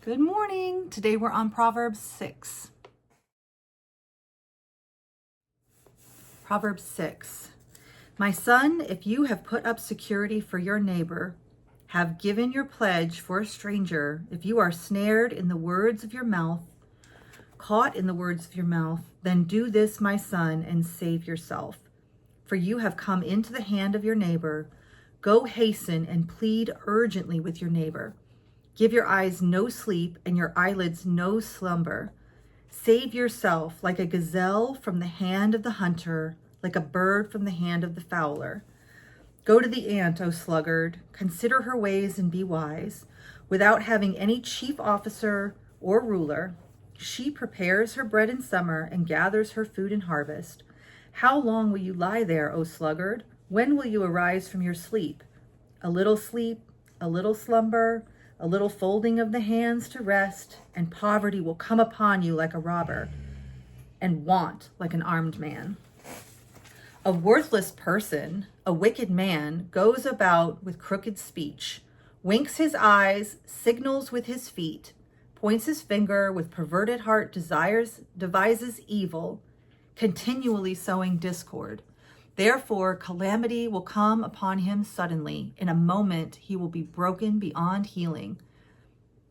Good morning. Today we're on Proverbs 6. Proverbs 6. My son, if you have put up security for your neighbor, have given your pledge for a stranger, if you are snared in the words of your mouth, caught in the words of your mouth, then do this, my son, and save yourself. For you have come into the hand of your neighbor. Go hasten and plead urgently with your neighbor. Give your eyes no sleep and your eyelids no slumber. Save yourself like a gazelle from the hand of the hunter, like a bird from the hand of the fowler. Go to the ant, O sluggard, consider her ways and be wise. Without having any chief officer or ruler, she prepares her bread in summer and gathers her food in harvest. How long will you lie there, O sluggard? When will you arise from your sleep? A little sleep, a little slumber, a little folding of the hands to rest, and poverty will come upon you like a robber, and want like an armed man. A worthless person, a wicked man, goes about with crooked speech, winks his eyes, signals with his feet, points his finger with perverted heart, devises evil, continually sowing discord. Therefore, calamity will come upon him suddenly. In a moment, he will be broken beyond healing.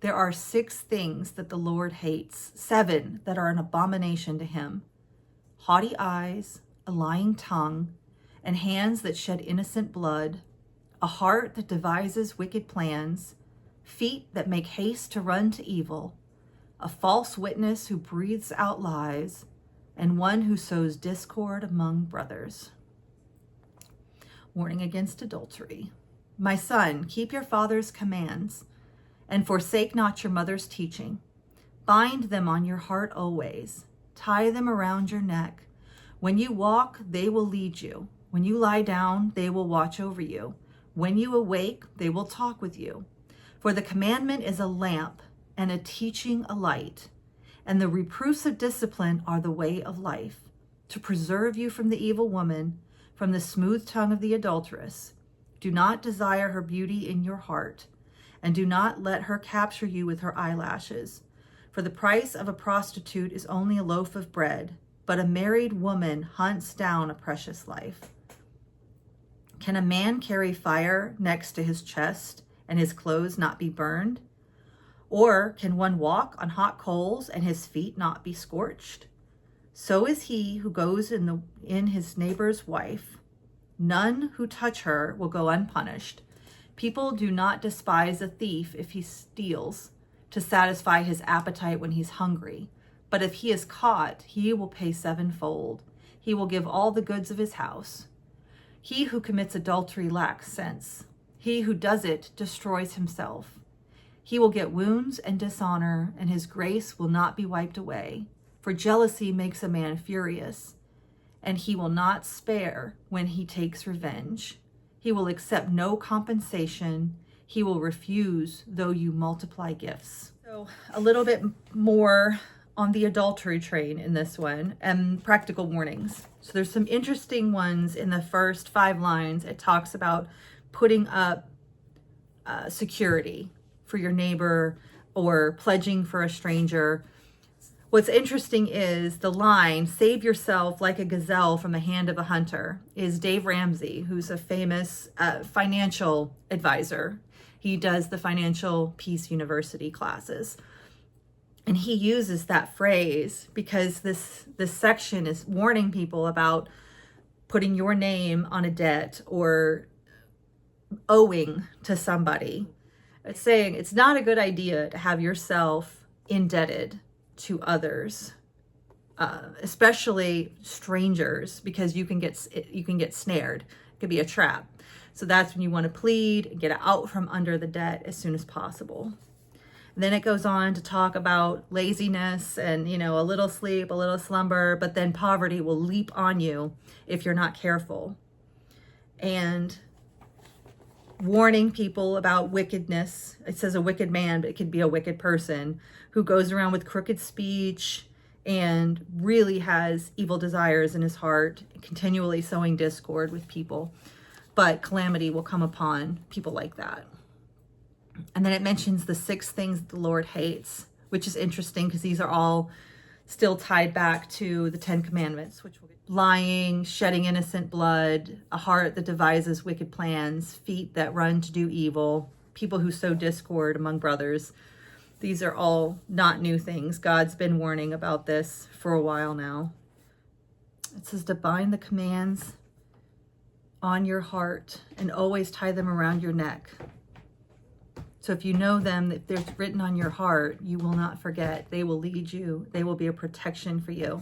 There are 6 things that the Lord hates, 7 that are an abomination to him: haughty eyes, a lying tongue, and hands that shed innocent blood, a heart that devises wicked plans, feet that make haste to run to evil, a false witness who breathes out lies, and one who sows discord among brothers. Warning against adultery. My son, keep your father's commands, and forsake not your mother's teaching. Bind them on your heart always. Tie them around your neck. When you walk, they will lead you. When you lie down, they will watch over you. When you awake, they will talk with you. For the commandment is a lamp, and a teaching a light, and the reproofs of discipline are the way of life, to preserve you from the evil woman, from the smooth tongue of the adulteress. Do not desire her beauty in your heart, and do not let her capture you with her eyelashes. For the price of a prostitute is only a loaf of bread, but a married woman hunts down a precious life. Can a man carry fire next to his chest and his clothes not be burned? Or can one walk on hot coals and his feet not be scorched? So is he who goes in his neighbor's wife. None who touch her will go unpunished. People do not despise a thief if he steals, to satisfy his appetite when he's hungry. But if he is caught, he will pay 7-fold. He will give all the goods of his house. He who commits adultery lacks sense. He who does it destroys himself. He will get wounds and dishonor, and his grace will not be wiped away. For jealousy makes a man furious, and he will not spare when he takes revenge. He will accept no compensation. He will refuse though you multiply gifts. So a little bit more on the adultery train in this one, and practical warnings. So there's some interesting ones in the first 5 lines. It talks about putting up security for your neighbor or pledging for a stranger. What's interesting is the line, save yourself like a gazelle from the hand of a hunter, is Dave Ramsey, who's a famous financial advisor. He does the Financial Peace University classes. And he uses that phrase because this section is warning people about putting your name on a debt or owing to somebody. It's saying it's not a good idea to have yourself indebted to others, especially strangers, because you can get snared. It could be a trap. So that's when you want to plead and get out from under the debt as soon as possible. And then it goes on to talk about laziness and, a little sleep, a little slumber, but then poverty will leap on you if you're not careful. And warning people about wickedness. It says a wicked man, but it could be a wicked person who goes around with crooked speech and really has evil desires in his heart, continually sowing discord with people. But calamity will come upon people like that. And then it mentions the 6 things the Lord hates, which is interesting because these are all still tied back to the 10 commandments, which will be lying, shedding innocent blood, a heart that devises wicked plans, feet that run to do evil, people who sow discord among brothers. These are all not new things. God's been warning about this for a while now. It says to bind the commands on your heart and always tie them around your neck. So if you know them, if they're written on your heart, you will not forget. They will lead you. They will be a protection for you.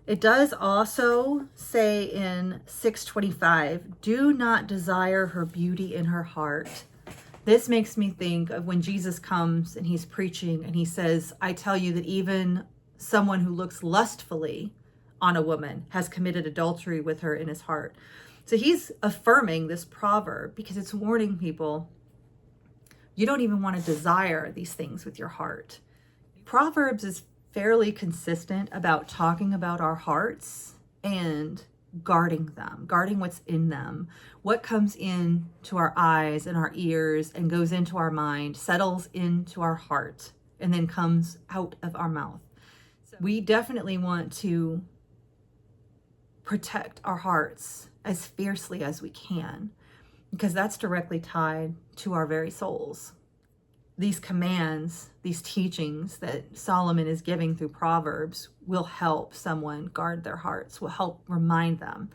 It does also say in 6:25, do not desire her beauty in her heart. This makes me think of when Jesus comes and he's preaching and he says, I tell you that even someone who looks lustfully on a woman has committed adultery with her in his heart. So he's affirming this proverb because it's warning people, you don't even want to desire these things with your heart. Proverbs is fairly consistent about talking about our hearts and guarding them, guarding what's in them. What comes in to our eyes and our ears and goes into our mind, settles into our heart, and then comes out of our mouth. So we definitely want to protect our hearts as fiercely as we can, because that's directly tied to our very souls. These commands, these teachings that Solomon is giving through Proverbs will help someone guard their hearts, will help remind them,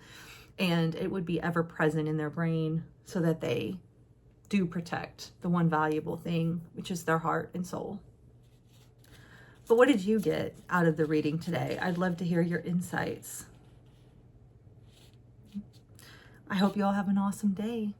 and it would be ever present in their brain so that they do protect the one valuable thing, which is their heart and soul. But what did you get out of the reading today? I'd love to hear your insights. I hope you all have an awesome day.